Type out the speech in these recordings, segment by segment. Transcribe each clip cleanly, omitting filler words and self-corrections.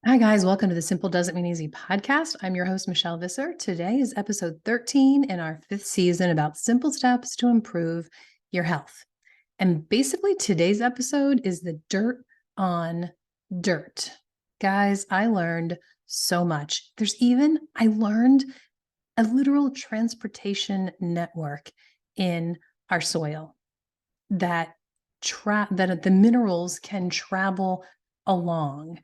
Hi, guys. Welcome to the Simple Doesn't Mean Easy podcast. I'm your host, Michelle Visser. Today is episode 13 in our 5th season about simple steps to improve your health. And basically, today's episode is the dirt on dirt. Guys, I learned so much. I learned a literal transportation network in our soil that that the minerals can travel along,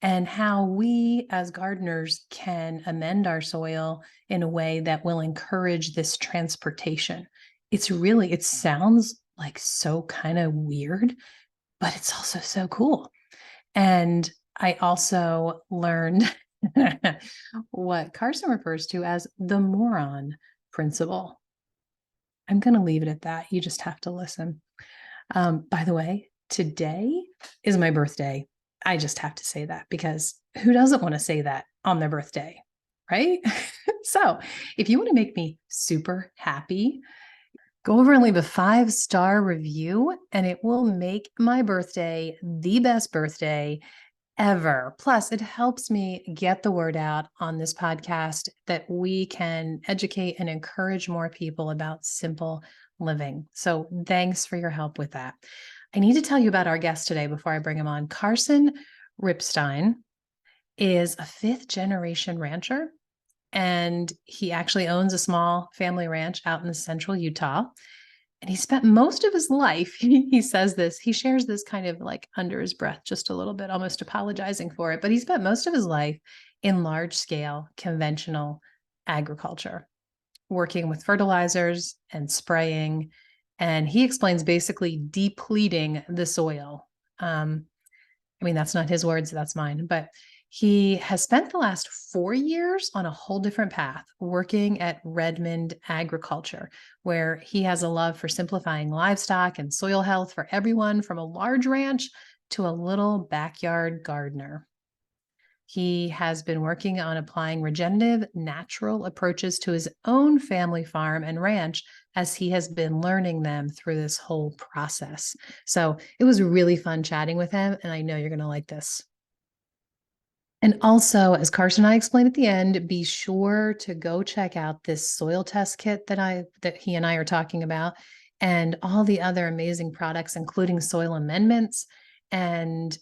and how we as gardeners can amend our soil in a way that will encourage this transportation. It sounds like so kind of weird, but it's also so cool. And I also learned what Carson refers to as the moron principle. I'm going to leave it at that. You just have to listen. By the way, today is my birthday. I just have to say that because who doesn't want to say that on their birthday, right? So, if you want to make me super happy, go over and leave a 5-star review, and it will make my birthday the best birthday ever. Plus, it helps me get the word out on this podcast that we can educate and encourage more people about simple living. So, thanks for your help with that. I need to tell you about our guest today before I bring him on. Carson Ripstein is a 5th-generation rancher, and he actually owns a small family ranch out in central Utah. And he spent most of his life, he says this, he shares this kind of like under his breath, just a little bit, almost apologizing for it. But he spent most of his life in large scale conventional agriculture, working with fertilizers and spraying. And he explains basically depleting the soil. That's not his words, that's mine. But he has spent the last 4 years on a whole different path, working at Redmond Agriculture, where he has a love for simplifying livestock and soil health for everyone from a large ranch to a little backyard gardener. He has been working on applying regenerative, natural approaches to his own family farm and ranch as he has been learning them through this whole process. So it was really fun chatting with him, and I know you're going to like this. And also, as Carson and I explained at the end, be sure to go check out this soil test kit that he and I are talking about, and all the other amazing products, including soil amendments and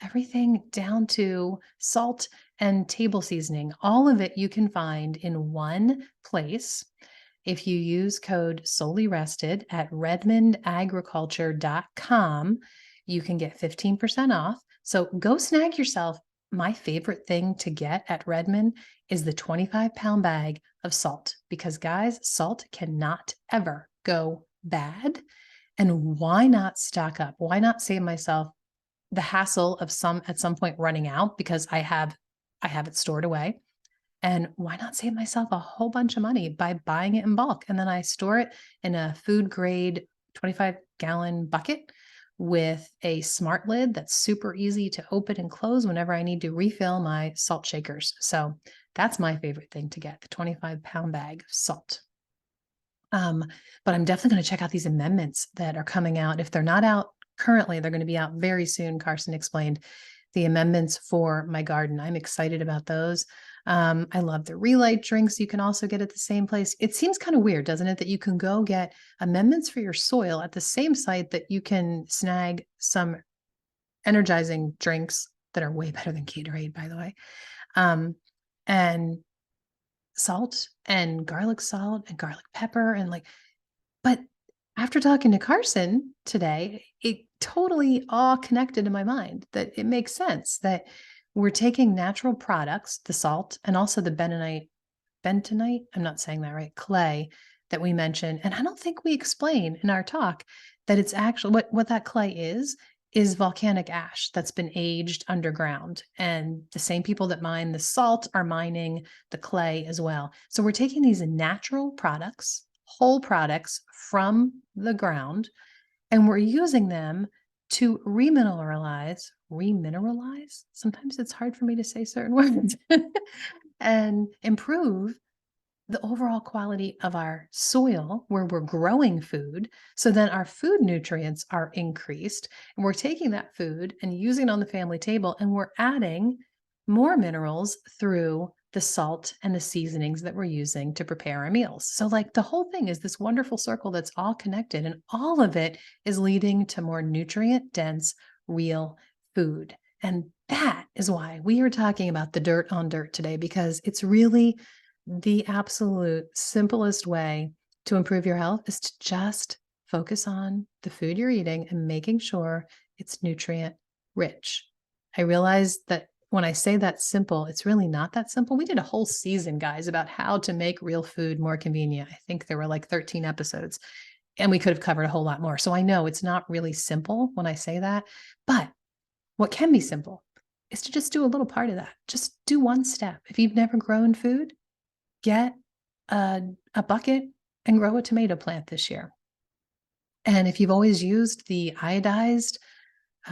everything down to salt and table seasoning. All of it you can find in one place. If you use code solely rested at redmondagriculture.com, you can get 15% off. So go snag yourself. My favorite thing to get at Redmond is the 25-pound bag of salt, because guys, salt cannot ever go bad. And why not stock up? Why not save myself the hassle of at some point running out, because I have it stored away? And why not save myself a whole bunch of money by buying it in bulk? And then I store it in a food grade 25-gallon bucket with a smart lid that's super easy to open and close whenever I need to refill my salt shakers. So that's my favorite thing to get, the 25-pound bag of salt. But I'm definitely going to check out these amendments that are coming out. If they're not out currently, they're going to be out very soon. Carson explained the amendments for my garden. I'm excited about those. I love the Relight drinks you can also get at the same place. It seems kind of weird, doesn't it, that you can go get amendments for your soil at the same site that you can snag some energizing drinks that are way better than Gatorade, by the way. And salt and garlic salt and garlic pepper but after talking to Carson today, it totally all connected in my mind, that it makes sense that we're taking natural products, the salt and also the bentonite, I'm not saying that right, clay that we mentioned. And I don't think we explain in our talk that it's actually what that clay is volcanic ash that's been aged underground. And the same people that mine the salt are mining the clay as well. So we're taking these natural products, whole products from the ground, and we're using them to remineralize. Sometimes it's hard for me to say certain words and improve the overall quality of our soil where we're growing food. So then our food nutrients are increased, and we're taking that food and using it on the family table, and we're adding more minerals through the salt and the seasonings that we're using to prepare our meals. So, like, the whole thing is this wonderful circle that's all connected, and all of it is leading to more nutrient dense, real food. And that is why we are talking about the dirt on dirt today, because it's really the absolute simplest way to improve your health is to just focus on the food you're eating and making sure it's nutrient rich. I realize that when I say that's simple, it's really not that simple. We did a whole season, guys, about how to make real food more convenient. I think there were like 13 episodes, and we could have covered a whole lot more. So I know it's not really simple when I say that, but what can be simple is to just do a little part of that. Just do one step. If you've never grown food, get a bucket and grow a tomato plant this year. And if you've always used the iodized,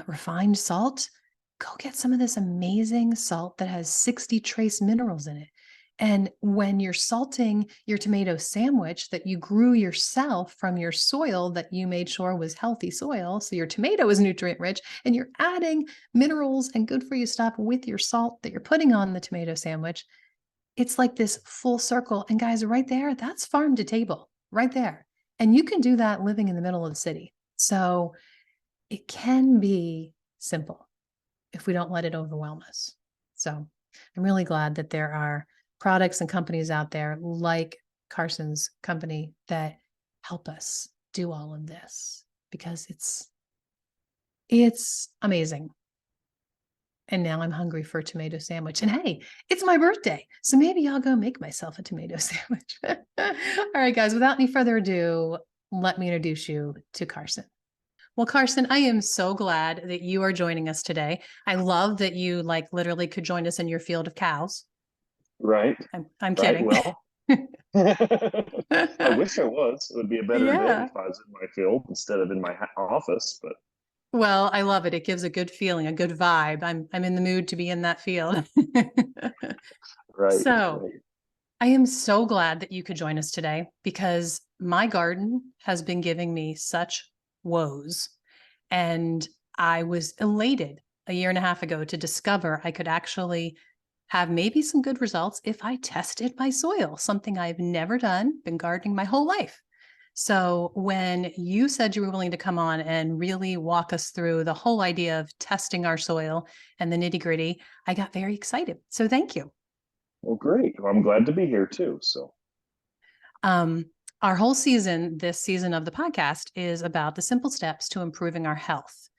refined salt, go get some of this amazing salt that has 60 trace minerals in it. And when you're salting your tomato sandwich that you grew yourself from your soil that you made sure was healthy soil, so your tomato is nutrient rich, and you're adding minerals and good for you stuff with your salt that you're putting on the tomato sandwich, it's like this full circle. And guys, right there, that's farm to table right there. And you can do that living in the middle of the city. So it can be simple if we don't let it overwhelm us. So I'm really glad that there are products and companies out there like Carson's company that help us do all of this, because it's amazing. And now I'm hungry for a tomato sandwich. And hey, it's my birthday. So maybe I'll go make myself a tomato sandwich. All right, guys, without any further ado, let me introduce you to Carson. Well, Carson, I am so glad that you are joining us today. I love that you like literally could join us in your field of cows. Right. I'm Right. kidding. Well, I wish I was. It would be a better day Yeah. if I was in my field instead of in my office. But Well, I love it. It gives a good feeling, a good vibe. I'm in the mood to be in that field. right, So, right. I am so glad that you could join us today, because my garden has been giving me such woes. And I was elated a year and a half ago to discover I could actually have maybe some good results if I tested my soil, something I've never done, been gardening my whole life. So when you said you were willing to come on and really walk us through the whole idea of testing our soil and the nitty gritty, I got very excited. So thank you. Well, great. Well, I'm glad to be here too. So, Um, our whole season, this season of the podcast, is about the simple steps to improving our health.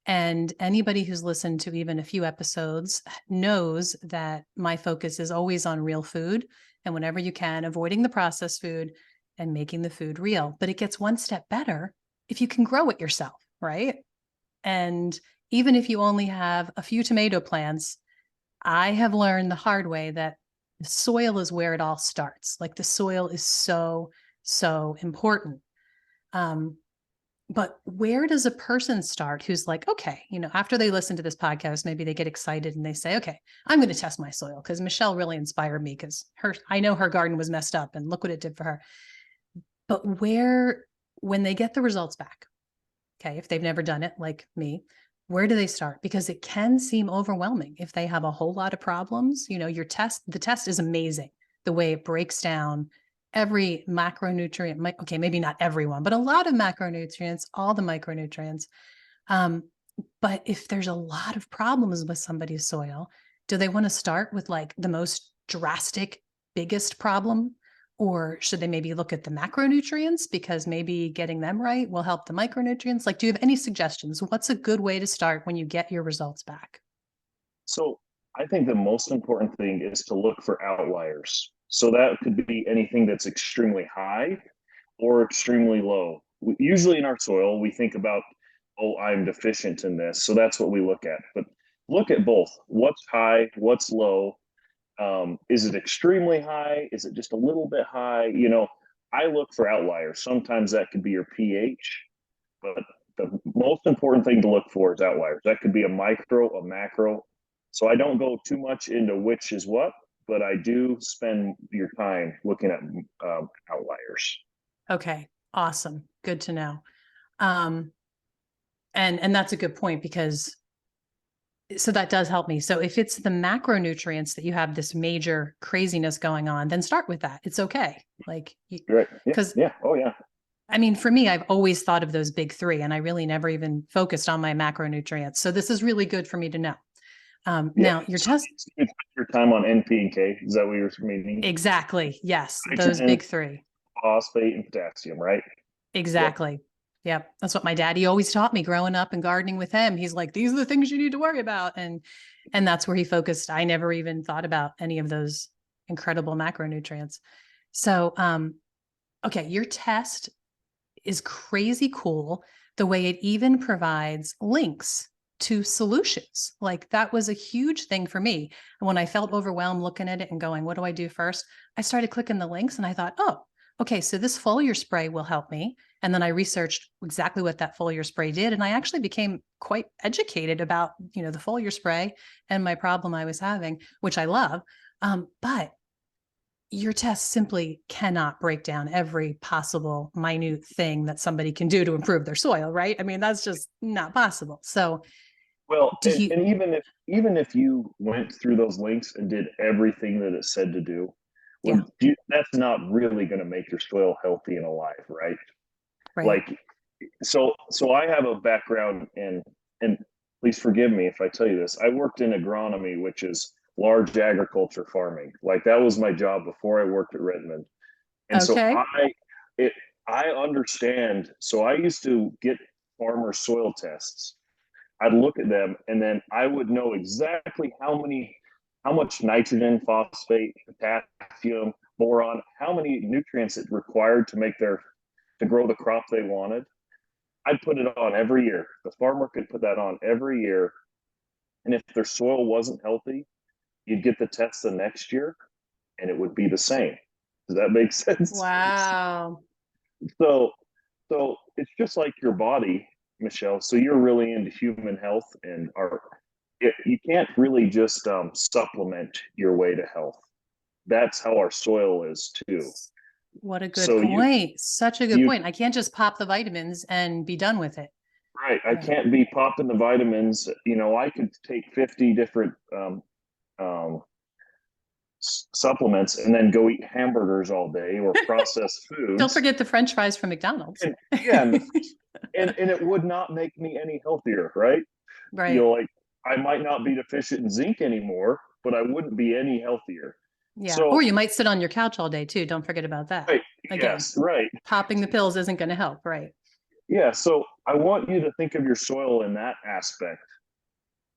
And anybody who's listened to even a few episodes knows that my focus is always on real food. And whenever you can, avoiding the processed food and making the food real. But it gets one step better if you can grow it yourself, right? And even if you only have a few tomato plants, I have learned the hard way that the soil is where it all starts. Like, the soil is so, so important. Um, but where does a person start who's like, okay, after they listen to this podcast, maybe they get excited and they say, okay, I'm going to test my soil because Michelle really inspired me, because I know her garden was messed up and look what it did for her. But when they get the results back, okay, if they've never done it like me, where do they start? Because it can seem overwhelming if they have a whole lot of problems. The test is amazing, the way it breaks down every macronutrient. Okay, maybe not everyone, but a lot of macronutrients, all the micronutrients. Um, but if there's a lot of problems with somebody's soil, do they want to start with like the most drastic, biggest problem? Or should they maybe look at the macronutrients, because maybe getting them right will help the micronutrients? Like, do you have any suggestions? What's a good way to start when you get your results back? so I think the most important thing is to look for outliers. So that could be anything that's extremely high or extremely low. Usually in our soil, we think about, oh, I'm deficient in this. So that's what we look at. But look at both. What's high? What's low? Is it extremely high? Is it just a little bit high? I look for outliers. Sometimes that could be your pH, but the most important thing to look for is outliers. That could be a micro, a macro. So I don't go too much into which is what, but I do spend your time looking at outliers. Okay, awesome. Good to know. Um, and that's a good point, because So that does help me. So if it's the macronutrients that you have this major craziness going on, then start with that. It's okay. Like, Right. Yeah. because Yeah. Oh, yeah. I mean, for me, I've always thought of those big three, and I really never even focused on my macronutrients. So this is really good for me to know. Yeah. Now, your So test, you spend your time on NP and K. Is that what you're meaning? exactly. Yes, those Nitrogen, big three. phosphate, and potassium, right? Yep. Exactly. Yep. That's what my daddy always taught me growing up and gardening with him. He's like, these are the things you need to worry about. And that's where he focused. I never even thought about any of those incredible macronutrients. So okay, your test is crazy cool the way it even provides links to solutions. Like that was a huge thing for me. And when I felt overwhelmed looking at it and going, what do I do first? I started clicking the links and I thought, oh, okay, so this foliar spray will help me. And then I researched exactly what that foliar spray did. And I actually became quite educated about, the foliar spray and my problem I was having, which I love. But your test simply cannot break down every possible minute thing that somebody can do to improve their soil, right? I mean, that's just not possible. So, Well, do you, and even if you went through those links and did everything that it said to do, yeah, that's not really going to make your soil healthy and alive, right? right. Like, so I have a background in, and please forgive me if I tell you this. I worked in agronomy, which is large agriculture farming. Like that was my job before I worked at Redmond. And so Okay. it, I understand. So I used to get farmer soil tests. I'd look at them and then I would know exactly how much nitrogen, phosphate, potassium, boron, how many nutrients it required to grow the crop they wanted. I'd put it on every year. The farmer could put that on every year. And if their soil wasn't healthy, you'd get the test the next year and it would be the same. Does that make sense? Wow. So, so it's just like your body, Michelle. So you're really into human health and you can't really just supplement your way to health. That's how our soil is too. What a good So point. Such a good you point. I can't just pop the vitamins and be done with it. right. I Right. can't be popping the vitamins. I could take 50 different um, supplements and then go eat hamburgers all day or processed Don't foods. forget the French fries from McDonald's. And yeah, and it would not make me any healthier, right? Right. Like I might not be deficient in zinc anymore, but I wouldn't be any healthier. Yeah. So, Or you might sit on your couch all day too. Don't forget about that. right, Again, yes, right. popping the pills isn't going to help. Right. Yeah, so I want you to think of your soil in that aspect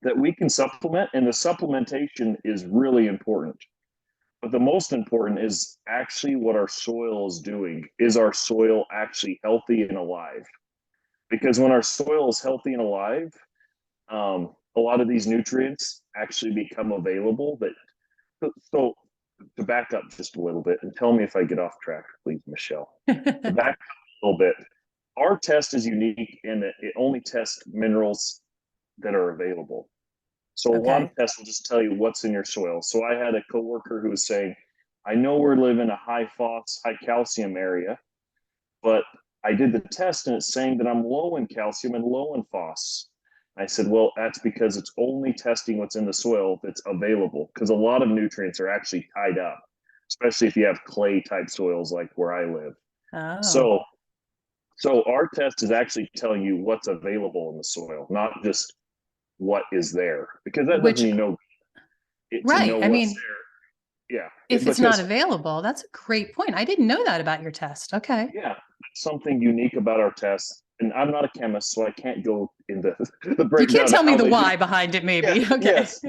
that we can supplement, and the supplementation is really important. But the most important is actually what our soil is doing. Is our soil actually healthy and alive? Because when our soil is healthy and alive, a lot of these nutrients actually become available. So to back up just a little bit and tell me if I get off track, please, Michelle. To back up a little bit, our test is unique in that it only tests minerals that are available. So a lot of Okay. tests will just tell you what's in your soil. So I had a coworker who was saying, I know we're living in a high phos, high calcium area, but I did the test and it's saying that I'm low in calcium and low in phos. I said, well, that's because it's only testing what's in the soil that's available because a lot of nutrients are actually tied up, especially if you have clay type soils like where I live. Oh, So, so our test is actually telling you what's available in the soil, not just what is there, because that doesn't which, mean know it to right. know I what's mean, there. Yeah, if it's not because available, that's a great point. I didn't know that about your test. Okay. yeah, that's something unique about our test. And I'm not a chemist, so I can't go into the You can't breakdown of tell me how the they do. why behind it, Yeah, maybe. Okay. yes,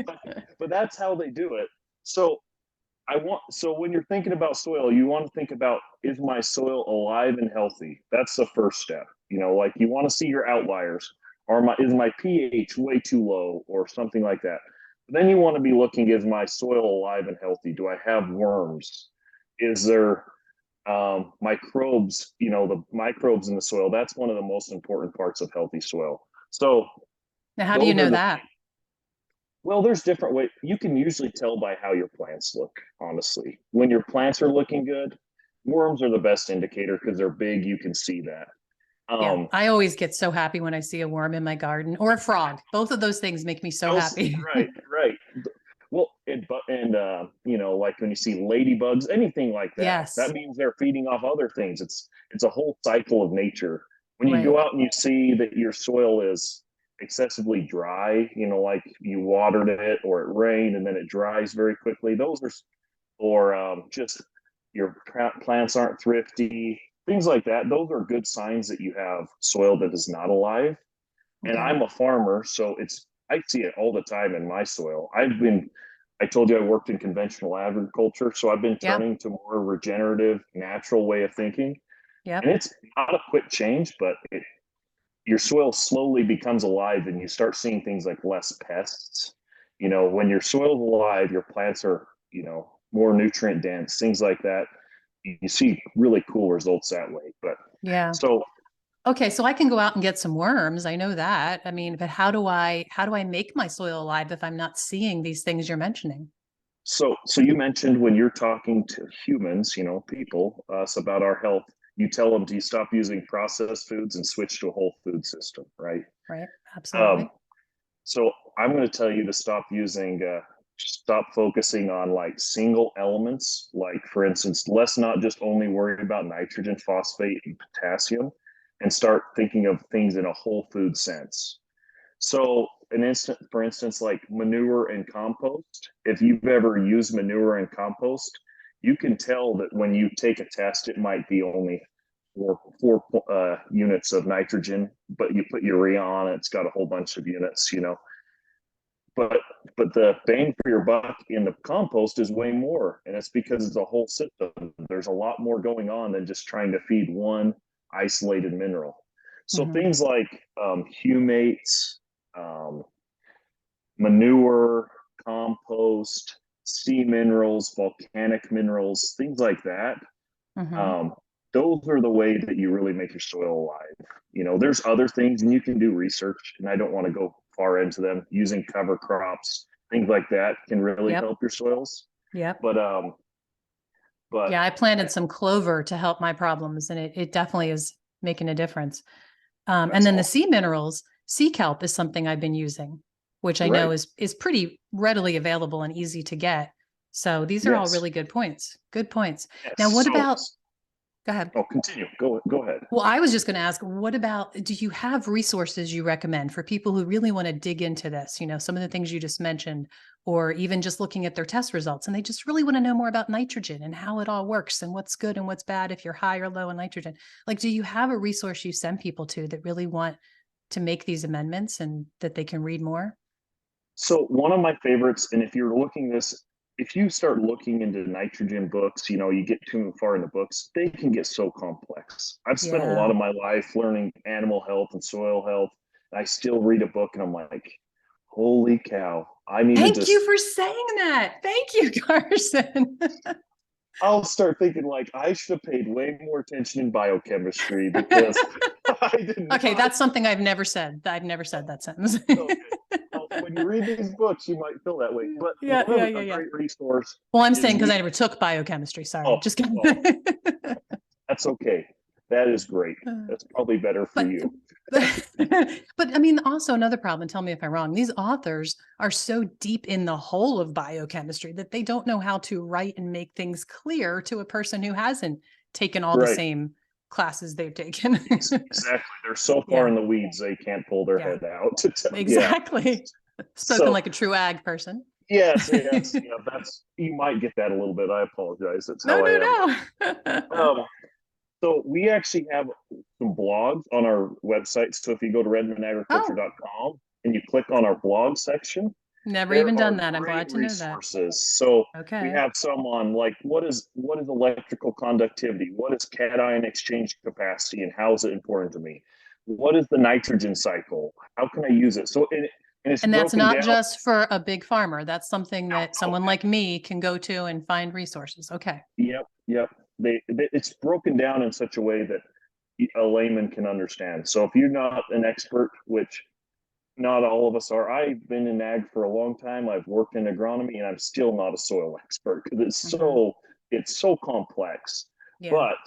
but that's how they do it. So so when you're thinking about soil, you want to think about, is my soil alive and healthy? That's the first step. Like you want to see your outliers. Is my pH way too low or something like that? But then you want to be looking, is my soil alive and healthy? Do I have worms? Is there microbes, the microbes in the soil? That's one of the most important parts of healthy soil. So Now, how do you those are know the that? well, there's different ways. You can usually tell by how your plants look, honestly. When your plants are looking good, worms are the best indicator because they're big, you can see that. Yeah. Um, I always get so happy when I see a worm in my garden or a frog. Both of those things make me so those, happy. right, right. Well, you know, like when you see ladybugs, anything like that, that Yes. means they're feeding off other things. It's a whole cycle of nature. When you Right. go out and you see that your soil is excessively dry, you know, like you watered it or it rained and then it dries very quickly, those are, or just your plants aren't thrifty, things like that. Those are good signs that you have soil that is not alive. And Okay. I'm a farmer, so I see it all the time in my soil. I told you I worked in conventional agriculture, so I've been Yeah. turning to more regenerative, natural way of thinking. And Yep. it's not a quick change, but your soil slowly becomes alive and you start seeing things like less pests. You know, when your soil's alive, your plants are, you know, more nutrient dense, things like that. You see really cool results that way. But Yeah. so Okay, so I can go out and get some worms. I know that. I mean, but how do I make my soil alive if I'm not seeing these things you're mentioning? So you mentioned when you're talking to humans, you know, people, us about our health, you tell them to stop using processed foods and switch to a whole food system, right? Right? Um, Absolutely. so I'm going to tell you to stop focusing on like single elements. Like for instance, let's not just only worry about nitrogen, phosphate, and potassium, and start thinking of things in a whole food sense. So for instance, like manure and compost, if you've ever used manure and compost, you can tell that when you take a test, it might be only four units of nitrogen, but you put urea on it, it's got a whole bunch of units, you know. But the bang for your buck in the compost is way more, and it's because it's a whole system. There's a lot more going on than just trying to feed one isolated mineral. So Hmm. things like humates, um, manure, compost, sea minerals, volcanic minerals, things like that. Hmm. Um, those are the way that you really make your soil alive. You know, there's other things, and you can do research, and I don't want to go far into them. Using cover crops, things like that can really Yep. help your soils. Yep. But but Yeah, I planted some clover to help my problems, and it definitely is making a difference. And that's then the awesome. sea minerals, sea kelp is something I've been using, which I know Right. is pretty readily available and easy to get. So these are all Yes. really good points. Good points. Now, Yes. what about, go ahead. Oh, continue. Go ahead. Well, I was just going to ask, what about, do you have resources you recommend for people who really want to dig into this? You know, some of the things you just mentioned, or even just looking at their test results, and they just really want to know more about nitrogen and how it all works and what's good and what's bad if you're high or low in nitrogen. Like, do you have a resource you send people to that really want to make these amendments and that they can read more? So one of my favorites, and if you start looking into nitrogen books, you know, you get too far in the books, they can get so complex. I've spent a lot Yeah. of my life learning animal health and soil health. And I still read a book and I'm like, holy cow, I need to Thank you just, for saying that. Thank you, Carson. I'll start thinking like I should have paid way more attention in biochemistry because I did Okay, not. that's something I've never said. I've never said that sentence. Okay. Well, when you read these books, you might feel that way. But Yeah, one yeah, of yeah, a yeah. great resource Well, I'm is saying because we. I never took biochemistry. Sorry, Oh, just kidding. oh, that's okay. That is great. That's probably better for but you. but I mean, also another problem. Tell me if I'm wrong. These authors are so deep in the whole of biochemistry that they don't know how to write and make things clear to a person who hasn't taken all the Right. same classes they've taken. Exactly. They're so far Yeah, in the weeds they can't pull their yeah, head out to tell. Yeah. exactly. Spoken So like a true ag person. yes, yes, yeah. That's you might get that a little bit. I apologize. That's No, how I am. no, But no. so we actually have some blogs on our website. So if you go to Oh, redmondagriculture.com and you click on our blog section, never there even are done that. I'm great glad to know that. resources. So we Okay. have some on like what is electrical conductivity? What is cation exchange capacity and how is it important to me? What is the nitrogen cycle? How can I use it? So and it's And that's broken not down. just for a big farmer. That's something that Oh, someone like me can go to and find resources. Okay. yep, yep. It's broken down in such a way that a layman can understand. So if you're not an expert, which not all of us are. I've been in ag for a long time. I've worked in agronomy, and I'm still not a soil expert because Hmm. it's so complex. Yeah. But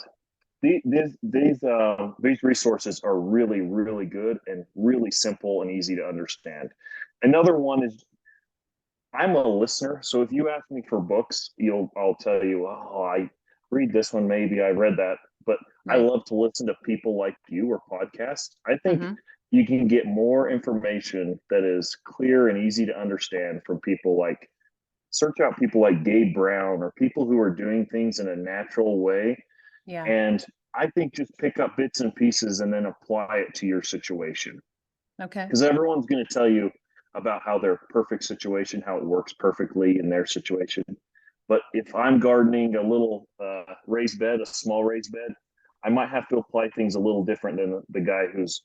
These resources are really, really good and really simple and easy to understand. Another one is, I'm a listener, so if you ask me for books, I'll tell you, oh, I read this one, maybe I read that, but I Right. love to listen to people like you or podcasts. I think Hmm. you can get more information that is clear and easy to understand from people like, search out people like Gabe Brown or people who are doing things in a natural way. Yeah. And I think just pick up bits and pieces and then apply it to your situation, Okay. because everyone's going to tell you about how their perfect situation, how it works perfectly in their situation. But if I'm gardening a little raised bed, a small raised bed, I might have to apply things a little different than the guy who's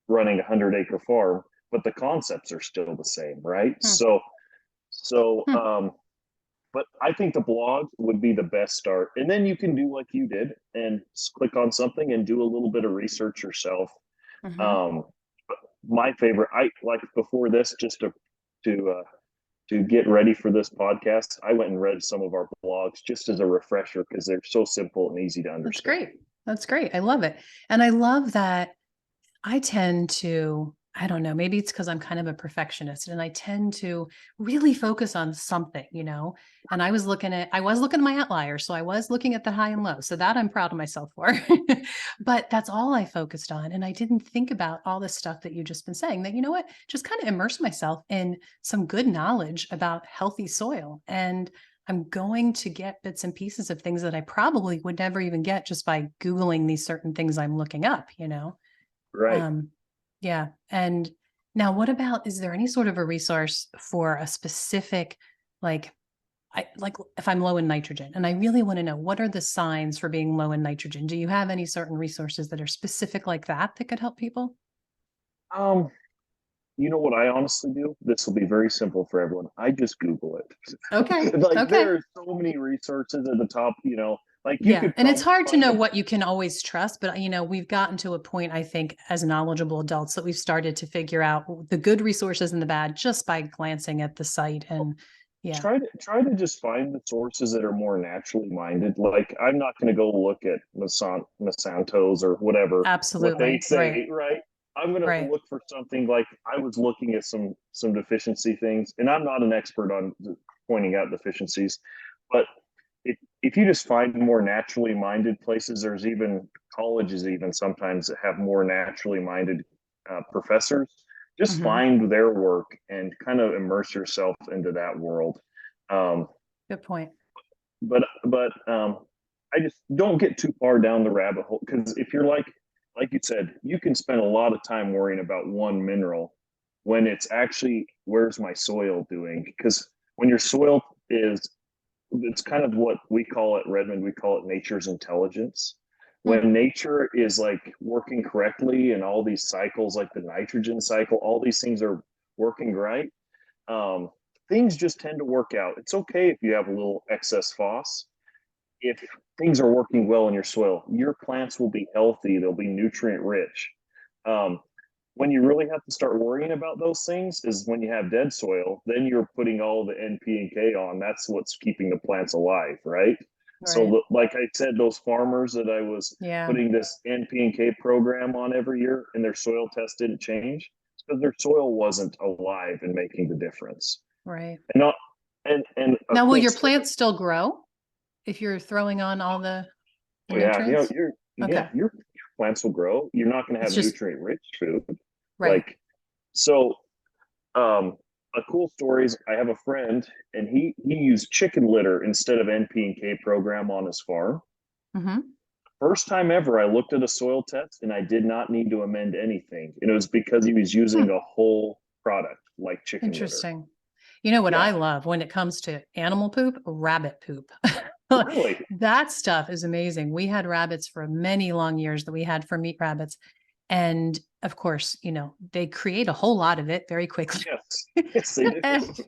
running a 100-acre farm, but the concepts are still the same, right? Hmm. So Hmm. but I think the blog would be the best start. And then you can do like you did and click on something and do a little bit of research yourself. Hmm. Um, my favorite, I like before this, just to to get ready for this podcast, I went and read some of our blogs just as a refresher because they're so simple and easy to That's understand. great. That's great. I love it. And I love that I tend to, I don't know, maybe it's because I'm kind of a perfectionist and I tend to really focus on something, And I was looking at my outliers. So I was looking at the high and low. So that I'm proud of myself for. But that's all I focused on. And I didn't think about all the stuff that you've just been saying that, just kind of immerse myself in some good knowledge about healthy soil. And I'm going to get bits and pieces of things that I probably would never even get just by Googling these certain things I'm looking up. Right. Um, yeah. And now what about, is there any sort of a resource for a specific, like, like if I'm low in nitrogen and I really want to know what are the signs for being low in nitrogen? Do you have any certain resources that are specific like that could help people? Um, you know what I honestly do? This will be very simple for everyone. I just Google Okay. it. Like Okay. there are so many resources at the top, like you Yeah. could And it's probably hard to find know a what you can always trust, but we've gotten to a point, I think, as knowledgeable adults that we've started to figure out the good resources and the bad just by glancing at the site. And yeah, try to just find the sources that are more naturally minded. Like I'm not going to go look at Monsanto's or whatever what they absolutely. Right. say, right? I'm going to Right. look for something like I was looking at some deficiency things, and I'm not an expert on pointing out deficiencies, but if you just find more naturally minded places, there's even colleges even sometimes that have more naturally minded professors. Just Hmm. find their work and kind of immerse yourself into that world. Um, Good point. but I just don't get too far down the rabbit hole, because if you're like you said, you can spend a lot of time worrying about one mineral when it's actually, where's my soil doing? Because when your soil is, it's kind of what we call it, Redmond, we call it nature's intelligence. Hmm. When nature is like working correctly and all these cycles, like the nitrogen cycle, all these things are working right, um, things just tend to work out. It's okay if you have a little excess phos. If things are working well in your soil, your plants will be healthy, they'll be nutrient rich. Um, when you really have to start worrying about those things is when you have dead soil, then you're putting all the NP and K on. That's what's keeping the plants alive, right? Right. So, like I said, those farmers that I was Yeah. putting this NP and K program on every year and their soil test didn't change, it's because their soil wasn't alive and making the difference. Right. And not, and a Now, will cool your story. plants still grow if you're throwing on all the Oh yeah, nutrients? Okay. your plants will grow. You're not going to It's have just nutrient rich food. right. Like so, um, a cool story is I have a friend and he used chicken litter instead of NP and K program on his farm. Hmm. First time ever, I looked at a soil test and I did not need to amend anything, and it was because he was using Hmm. a whole product like chicken litter. Interesting. You know what Yeah, I love when it comes to animal poop? Rabbit poop. really. That stuff is amazing. We had rabbits for many long years that we had for meat rabbits. And of course, they create a whole lot of it very quickly. Yes, yes, they do. and,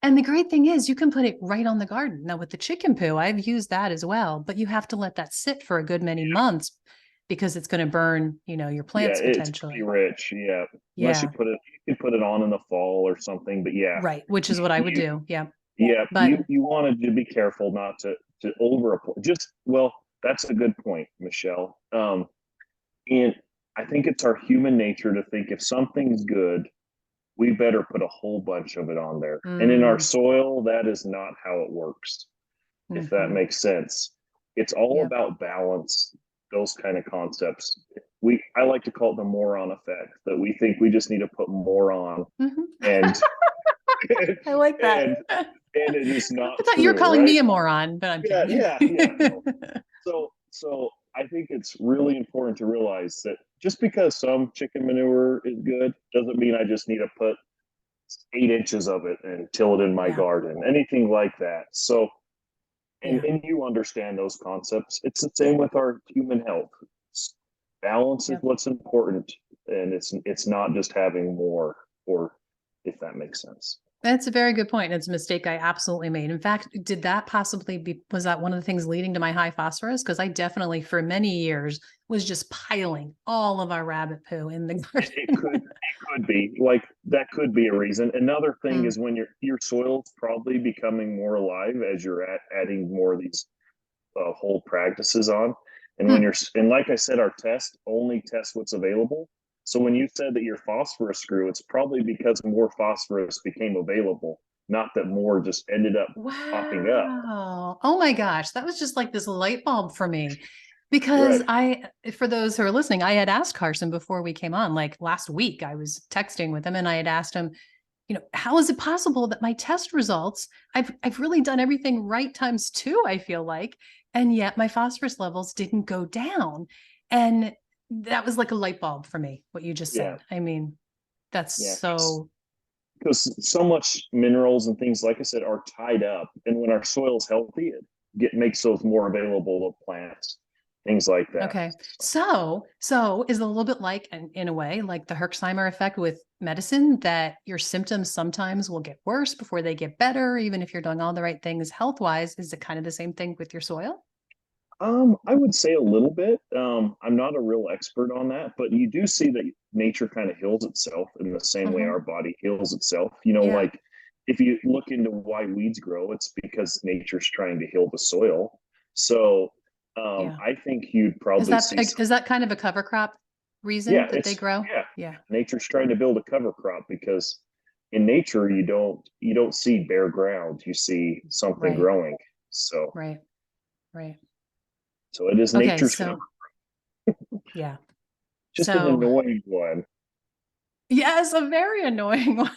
and the great thing is you can put it right on the garden. Now with the chicken poo, I've used that as well, but you have to let that sit for a good many months because it's going to burn, your Yeah, plants it's pretty potentially. rich. Yeah, unless Yeah. you can put it on in the fall or something. But yeah, Right. Which is what I would you do. Yeah. yeah But you wanted to be careful not to over apply. Just well, That's a good point, Michelle. And I think it's our human nature to think if something's good, we better put a whole bunch of it on there. And in our Mm, soil, that is not how it works, if that hmm. makes sense. It's all Yep. about balance, those kind of concepts. I like to call it the moron effect, that we think we just need to put more on, Hmm. and I like that. and and it is not I thought you were true, calling right? me a moron, but I'm Yeah, kidding. yeah, no. So I think it's really important to realize that just because some chicken manure is good doesn't mean I just need to put 8 inches of it and till it in my Yeah. garden, anything like that. So, Yeah. and you understand those concepts. It's the same with our human health. Balance is Yep. what's important, and it's not just having more, or if that makes sense. That's a very good point. It's a mistake I absolutely made. In fact, did that possibly be, was that one of the things leading to my high phosphorus? Because I definitely, for many years, was just piling all of our rabbit poo in the It could be like that could be a reason. Another thing garden. is when your soil's probably becoming more alive as you're adding more of these whole practices on. And when Hmm. you're, and like I said, our test only tests what's available. So when you said that your phosphorus grew, it's probably because more phosphorus became available, not that more just ended up popping up. Wow. Oh my gosh. That was just like this light bulb for me. Because Right. for those who are listening, I had asked Carson before we came on, like last week, I was texting with him and I had asked him, how is it possible that my test results, I've really done everything right times two, I feel like, and yet my phosphorus levels didn't go down. And that was like a light bulb for me, what you just Yeah. said. I mean, that's Yeah. so, Because so much minerals and things, like I said, are tied up. And when our soil's healthy, makes those more available to plants, things like that. okay. So is it a little bit like, in a way, like the Herxheimer effect with medicine, that your symptoms sometimes will get worse before they get better, even if you're doing all the right things health wise? Is it kind of the same thing with your soil? I would say a little bit. I'm not a real expert on that, but you do see that nature kind of heals itself in the same way Hmm. our body heals itself. Yeah. Like if you look into why weeds grow, it's because nature's trying to heal the soil. So Yeah. I think you'd probably see some, Is that kind of a cover crop reason yeah, that they grow? yeah, Yeah. nature's trying to build a cover crop because in nature you don't see bare ground, you see something Right. growing. So Right. Right. so it is Okay. nature's cover, So yeah. just an So annoying one. yes, a very annoying one.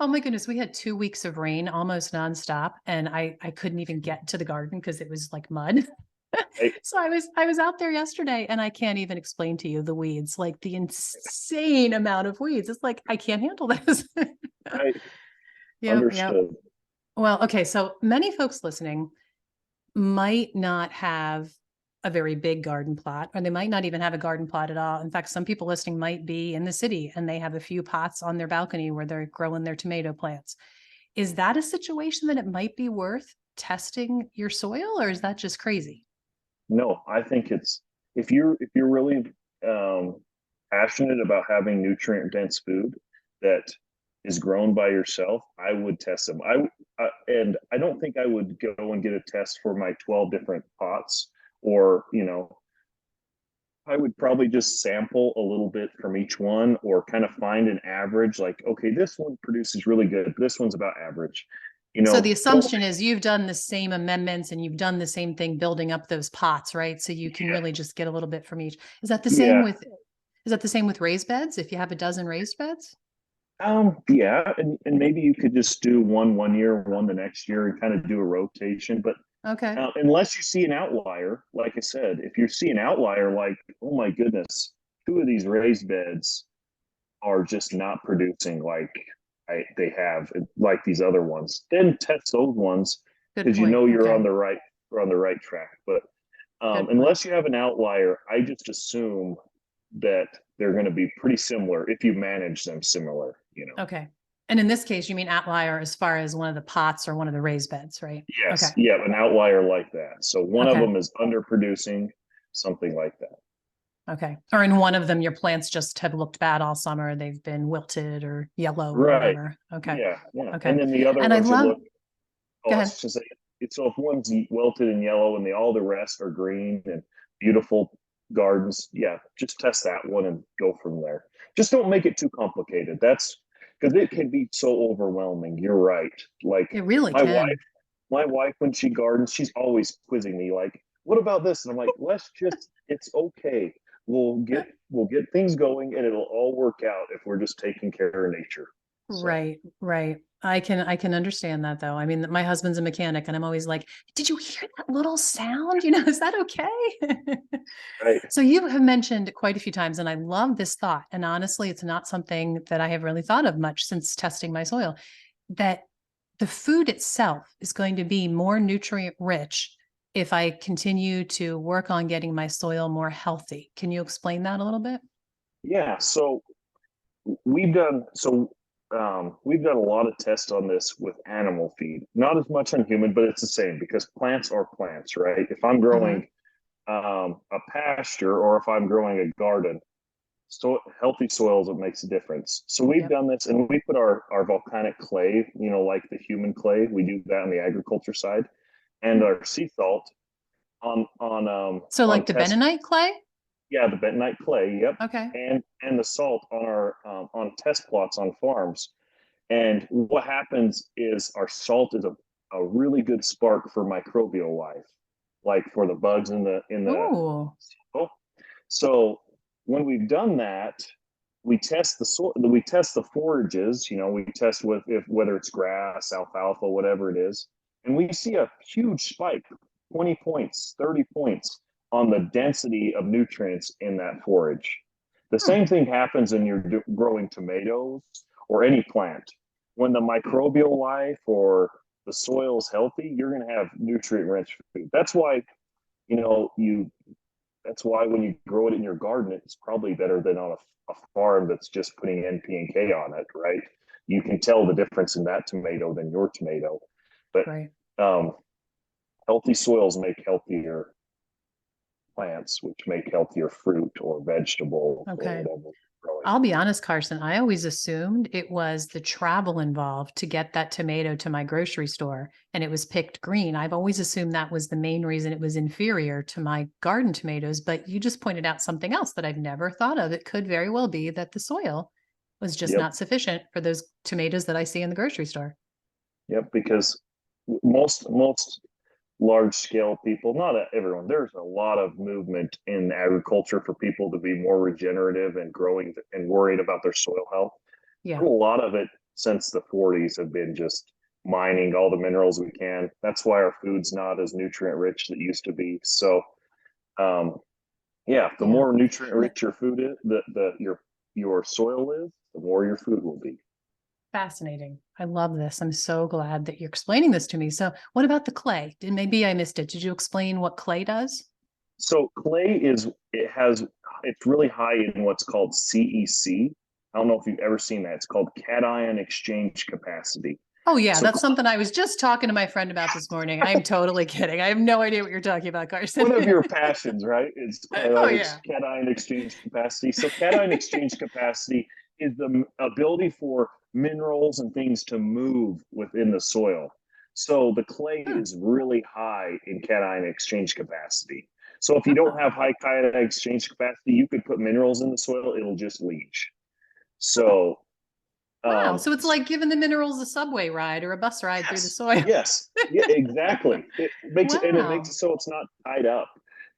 Oh my goodness. We had 2 weeks of rain almost nonstop, and I couldn't even get to the garden because it was like mud. I, So I was out there yesterday and I can't even explain to you the weeds, like the insane amount of weeds. It's like I can't handle this. I Yep, yep. understood. Well, okay, so many folks listening might not have a very big garden plot, or they might not even have a garden plot at all. In fact, some people listening might be in the city and they have a few pots on their balcony where they're growing their tomato plants. Is that a situation that it might be worth testing your soil, or is that just crazy? No, I think it's if you're really um, passionate about having nutrient dense food that is grown by yourself, I would test them. And I don't think I would go and get a test for my 12 different pots, or I would probably just sample a little bit from each one, or kind of find an average, like, okay, this one produces really good, this one's about average. So the Don't, assumption is you've done the same amendments and you've done the same thing building up those pots, right? So you can really just get a little bit from each. Is that the same yeah, with is that the same with raised beds if you have a dozen raised beds? yeah, and maybe you could just do one year, one the next year, and kind of do a rotation. But Okay. unless you see an outlier, like I said, if you see an outlier, like, oh my goodness, two of these raised beds are just not producing like they have like these other ones, then test those ones Good because point. you're Okay. on the right track. But Good point. unless you have an outlier, I just assume that they're going to be pretty similar if you manage them similar. Okay. And in this case, you mean outlier as far as one of the pots or one of the raised beds, right? Yes, Okay. yeah, an outlier like that. So one of Okay. them is underproducing, something like that. Okay. Or in one of them, your plants just have looked bad all summer. They've been wilted or yellow or Right. whatever. Okay. Yeah, yeah. Okay. And then the other And I ones you love, look, go oh, I ahead. should say so if one's wilted and yellow and all the rest are green and beautiful gardens, yeah, just test that one and go from there. Just don't make it too complicated. That's because it can be so overwhelming. You're right. Like It really my wife, can. my wife, when she gardens, she's always quizzing me, like, what about this? And I'm like, let's just, it's okay. We'll get things going and it'll all work out if we're just taking care of nature. So Right, right. I can understand that though. I mean, my husband's a mechanic and I'm always like, did you hear that little sound? Is that okay? right. So you have mentioned quite a few times, and I love this thought. And honestly, it's not something that I have really thought of much since testing my soil, that the food itself is going to be more nutrient rich if I continue to work on getting my soil more healthy. Can you explain that a little bit? Yeah. So we've done so we've done a lot of tests on this with animal feed, not as much on human, but it's the same because plants are plants, right? If I'm Hmm. growing a pasture or if I'm growing a garden, so healthy soils, it makes a difference. So we've Yep. done this and we put our volcanic clay, like the human clay, we do that on the agriculture side, and our sea salt So on like the test. bentonite clay? Yeah, the bentonite clay, yep, Okay. and the salt on our on test plots on farms. And what happens is our salt is a really good spark for microbial life, like for the bugs in the Oh, soil. So when we've done that, we test the soil, we test the forages, we test with if whether it's grass, alfalfa, whatever it is, and we see a huge spike, 20 points, 30 points on the density of nutrients in that forage. The hmm. same thing happens in your growing tomatoes or any plant. When the microbial life or the soil is healthy, you're going to have nutrient rich food. You know, you that's why when you grow it in your garden, it's probably better than on a farm that's just putting NP and K on it, right? You can tell the difference in that tomato than your tomato. But Right. um, healthy soils make healthier plants, which make healthier fruit or vegetable or Okay. whatever you're growing. I'll be honest, Carson, I always assumed it was the travel involved to get that tomato to my grocery store and it was picked green. I've always assumed that was the main reason it was inferior to my garden tomatoes, but you just pointed out something else that I've never thought of. It could very well be that the soil was just Yep, not sufficient for those tomatoes that I see in the grocery store. yep. Because most large scale people, not everyone, there's a lot of movement in agriculture for people to be more regenerative and growing and worried about their soil health. Yeah. A lot of it since the 40s have been just mining all the minerals we can. That's why our food's not as nutrient rich as it used to be. So, um, yeah, the Yeah. more nutrient rich your food is, your soil is, the more your food will be. Fascinating. I love this. I'm so glad that you're explaining this to me. So, what about the clay? Maybe I missed it. Did you explain what clay does? So clay it's really high in what's called CEC. I don't know if you've ever seen that. It's called cation exchange capacity. Oh, yeah. So That's something I was just talking to my friend about this morning. I'm totally kidding. I have no idea what you're talking about, one Carson. of your passions, right? It's Oh, yeah. cation exchange capacity. So cation exchange capacity is the ability for minerals and things to move within the soil. So the clay Hmm. is really high in cation exchange capacity. So if you don't Oh, have high cation exchange capacity, you could put minerals in the soil; it'll just leach. oh, So wow. um, So it's like giving the minerals a subway ride or a bus ride through the yes, soil. yes, yeah, exactly. It makes it Wow. so it's not tied up.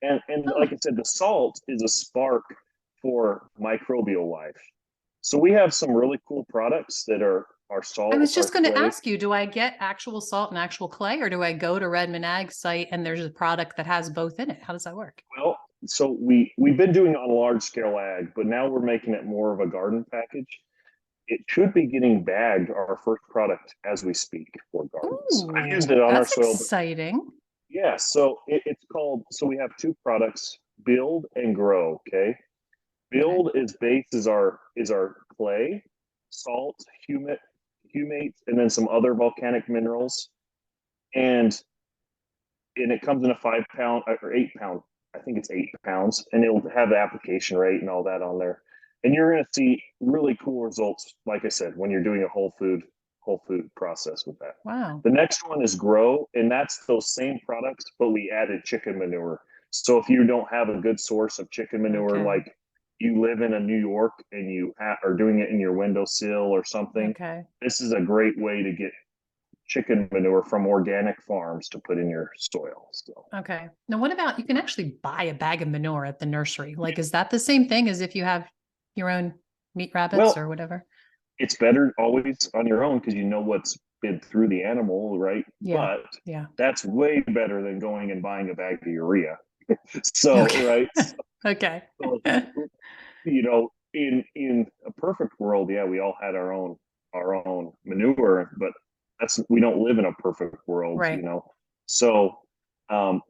And Huh. like I said, the salt is a spark for microbial life. So we have some really cool products that are our I salt, was our just going to clay. ask you, do I get actual salt and actual clay, or do I go to Redmond Ag site and there's a product that has both in it? How does that work? Well, so we've been doing it on large scale ag, but now we're making it more of a garden package. It should be getting bagged our first product as we speak for gardens. I've used Ooh, it on our that's soil. exciting. Yeah, so it's called, so we have two products, build and grow, okay? Okay. Build is base is our clay, salt, humates, and then some other volcanic minerals. And and it comes in a 5 pound or 8 pound, I think it's 8 pounds, and it'll have the application rate and all that on there. And you're gonna see really cool results, like I said, when you're doing a whole food whole food process with that. Wow. The next one is grow, and that's those same products, but we added chicken manure. So if you don't have a good source of chicken manure, Okay. like you live in a New York and are doing it in your windowsill or something, Okay. this is a great way to get chicken manure from organic farms to put in your soil. So Okay. Now, what about you can actually buy a bag of manure at the nursery? Like, is that the same thing as if you have your own meat rabbits well, or whatever? it's better always on your own because you know what's been through the animal, right? Yeah. But Yeah. that's way better than going and buying a bag of urea. So, Okay. right. Okay. So, in a perfect world, yeah, we all had our own manure, but we don't live in a perfect world, Right. So, um,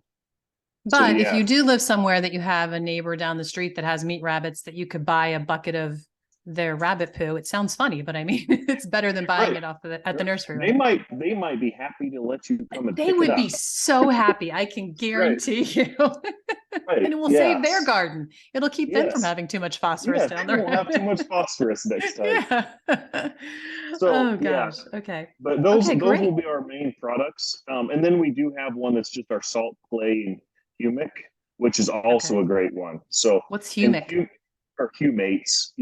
so But if yeah, you do live somewhere that you have a neighbor down the street that has meat rabbits that you could buy a bucket of their rabbit poo, it sounds funny, but I mean, it's better than buying right. it at the nursery, They right? might be happy to let you come and They pick it would up. be so happy. I can Right, guarantee you. right. And it will save their Yes, garden. It'll keep them from yes, having too much phosphorus yes. down You won't there. have too much phosphorus next time. Yeah. So Oh yeah, gosh. Okay. but those Okay, those will great. be our main products. And then we do have one that's just our salt, clay, and humic, which is also a Okay. great one. So What's and humic? or humates,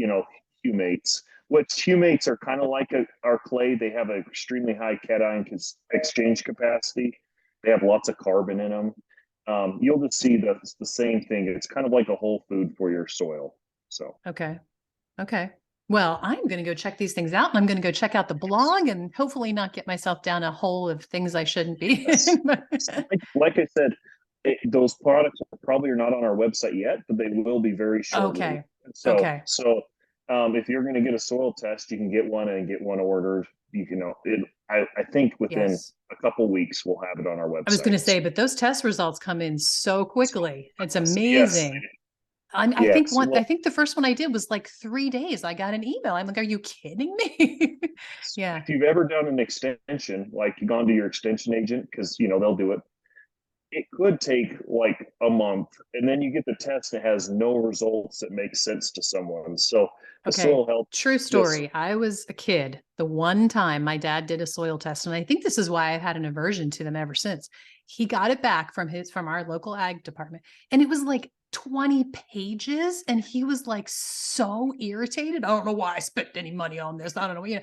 humates, which humates are kind of like our clay. They have an extremely high cation exchange capacity. They have lots of carbon in them. You'll just see the same thing. It's kind of like a whole food for your soil. So Okay. Okay. Well, I'm going to go check these things out and I'm going to go check out the blog and hopefully not get myself down a hole of things I shouldn't be yes, in. like I said, those products probably are not on our website yet, but they will be very shortly. Okay. So, Okay. so if you're going to get a soil test, you can get one and get one ordered. You can know it. I think within Yes. a couple weeks we'll have it on our I was going website. to say, but those test results come in so quickly. It's Yes, amazing. I think yes. one, I Well, think the first one I did was like 3 days. I got an email. I'm like, are you kidding me? Yeah. if you've ever done an extension, like you've gone to your extension agent, because they'll do it. It could take like a month, and then you get the test that has no results that make sense to someone. So the Okay. soil health, True this, story. I was a kid. The one time my dad did a soil test, and I think this is why I've had an aversion to them ever since. He got it back from our local ag department, and it was like 20 pages, and he was like so irritated. I don't know why I spent any money on this. I don't know,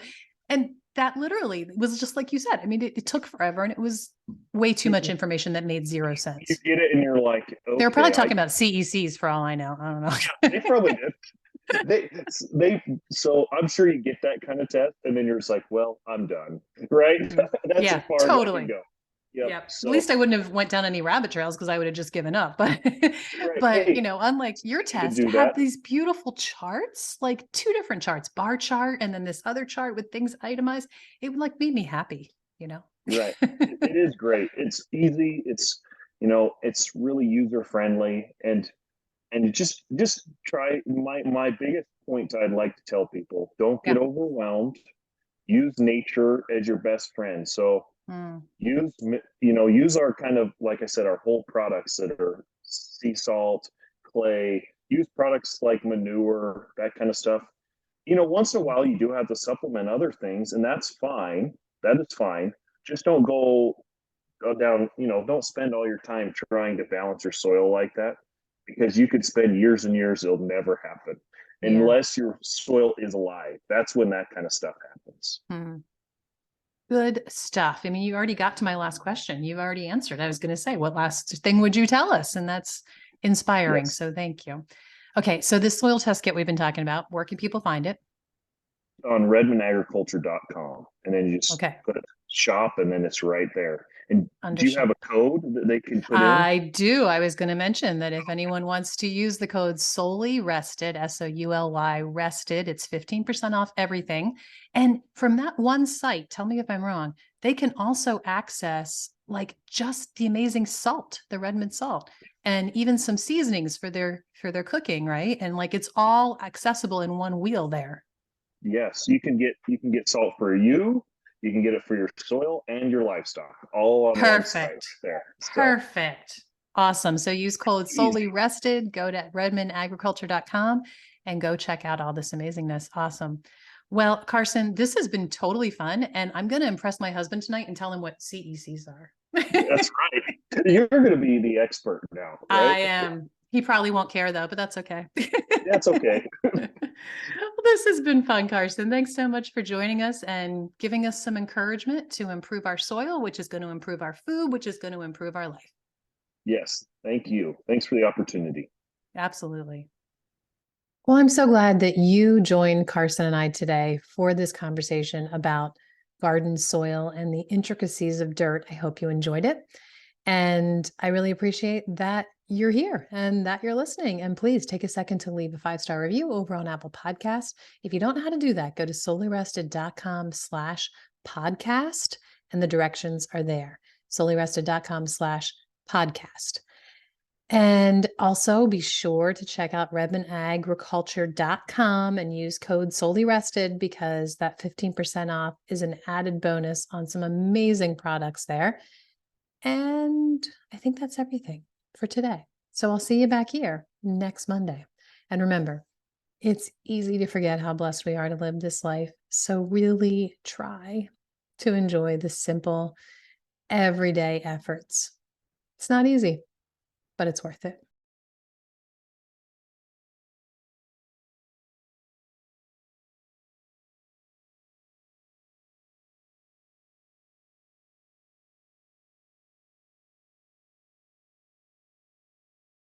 And that literally was just like you said. I mean, it took forever, and it was way too much you information that made zero sense. get it, and you're like, They were probably okay, talking about CECs for all I know. I don't know. they probably did. They so I'm sure you get that kind of test, and then you're just like, well, I'm done, right? Mhm. That's as Yeah, far as I can totally. go. Yep. Yeah. At So least I wouldn't have went down any rabbit trails because I would have just given up. But right, but hey, unlike your you could test, do had that. these beautiful charts, like two different charts, bar chart and then this other chart with things itemized. It like made me happy. You're right. It is great. It's easy. It's really user friendly, and just try. My biggest point I'd like to tell people: don't get Yeah. overwhelmed. Use nature as your best friend. So Mm, use our kind of, like I said, our whole products that are sea salt, clay. Use products like manure, that kind of stuff. Once in a mm. while you do have to supplement other things, and that's fine. That is fine. Just don't go down, don't spend all your time trying to balance your soil like that, because you could spend years and years, it'll never happen Yeah. unless your soil is alive. That's when that kind of stuff happens. Mm. Good stuff. I mean, you already got to my last question. You've already answered. I was going to say, what last thing would you tell us? And that's inspiring. Yes. So thank you. Okay. So this soil test kit we've been talking about, where can people find it? On redmondagriculture.com, and then you just Okay. put shop, and then it's right there. And Under do you have shop. a code that they can put in? I do. I was going to mention that if anyone wants to use the code solely rested, SOULY rested, it's 15% off everything. And from that one site, tell me if I'm wrong, they can also access like just the amazing salt, the Redmond salt, and even some seasonings for their cooking, right? And like it's all accessible in one wheel there. Yes, you can get salt for you can get it for your soil and your livestock, all on one site Perfect. there. So Perfect. Awesome. So use code solely easy. rested, go to redmondagriculture.com and go check out all this amazingness. Awesome. Well, Carson, this has been totally fun, and I'm going to impress my husband tonight and tell him what CECs are. That's right. You're going to be the expert now, right? I am. He probably won't care though, but that's okay. That's okay. Well, this has been fun, Carson. Thanks so much for joining us and giving us some encouragement to improve our soil, which is going to improve our food, which is going to improve our life. Yes. Thank you. Thanks for the opportunity. Absolutely. Well, I'm so glad that you joined Carson and I today for this conversation about garden soil and the intricacies of dirt. I hope you enjoyed it. And I really appreciate that you're here and that you're listening. And please take a second to leave a 5-star review over on Apple Podcasts. If you don't know how to do that, go to solelyrested.com/podcast and the directions are there. solelyrested.com/podcast. And also be sure to check out redmondagriculture.com and use code SOLELYRESTED because that 15% off is an added bonus on some amazing products there. And I think that's everything for today. So I'll see you back here next Monday. And remember, it's easy to forget how blessed we are to live this life. So really try to enjoy the simple, everyday efforts. It's not easy, but it's worth it.